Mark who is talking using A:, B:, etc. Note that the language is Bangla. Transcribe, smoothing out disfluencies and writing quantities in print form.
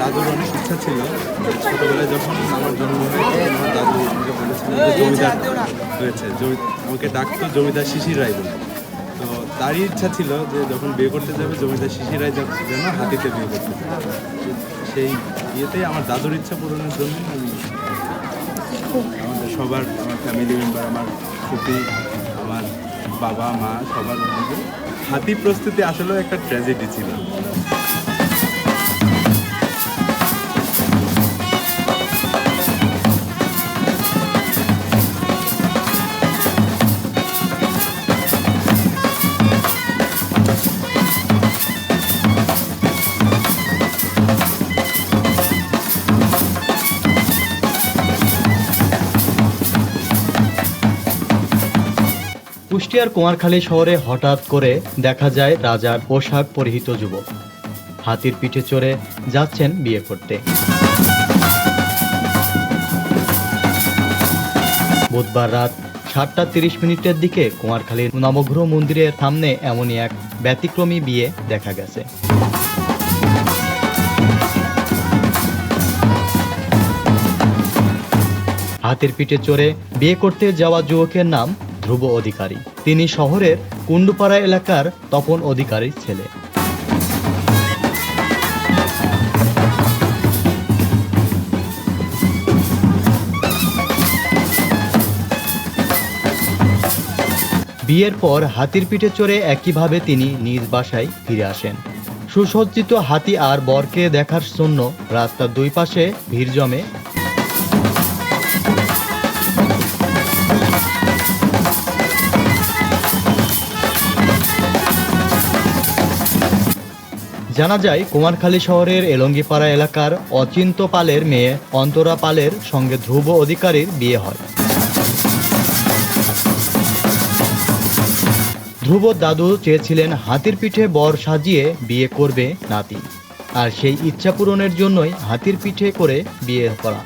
A: দাদুর অনেক ইচ্ছা ছিল। ছোটবেলায় যখন আমার জন্ম হয়েছে আমার দাদু আমাকে বলেছিল যে জমিদার হয়েছে, আমাকে ডাকতো জমিদার শিশির রায় বলে। তো তারই ইচ্ছা ছিল যে যখন বিয়ে করতে যাবে জমিদার শিশির রায় যেন হাতিতে বিয়ে করতে যাবে। সেই ইয়েতেই আমার দাদুর ইচ্ছা পূরণের জন্য আমি আমাদের সবার, আমার ফ্যামিলি মেম্বার, আমার ফুপি, আমার বাবা মা সবার মধ্যে হাতি প্রস্তুতি আসলেও একটা ট্র্যাজেডি ছিল।
B: কুষ্টিয়ার কুমারখালী শহরে হঠাৎ করে দেখা যায় রাজার পোশাক পরিহিত যুবক হাতির পিঠে চড়ে যাচ্ছেন বিয়ে করতে। বুধবার রাত 7:30 দিকে কুমারখালীর নবগ্রহ মন্দিরের সামনে এমনই এক ব্যতিক্রমী বিয়ে দেখা গেছে। হাতির পিঠে চড়ে বিয়ে করতে যাওয়া যুবকের নাম ধ্রুব অধিকারী। তিনি শহরের কুন্ডুপাড়া এলাকার তপন অধিকারীর ছেলে। বিয়ের পর হাতির পিঠে চড়ে একইভাবে তিনি নিজ বাসায় ফিরে আসেন। সুসজ্জিত হাতি আর বরকে দেখার জন্য রাস্তার দুই পাশে ভিড় জমে। জানা যায় কুমারখালী শহরের এলঙ্গিপাড়া এলাকার অচিন্ত পালের মেয়ে অন্তরা পালের সঙ্গে ধ্রুব অধিকারীর বিয়ে হয়। ধ্রুব দাদু চেয়েছিলেন হাতির পিঠে বর সাজিয়ে বিয়ে করবে নাতি, আর সেই ইচ্ছা পূরণের জন্যই হাতির পিঠে করে বিয়ে করা।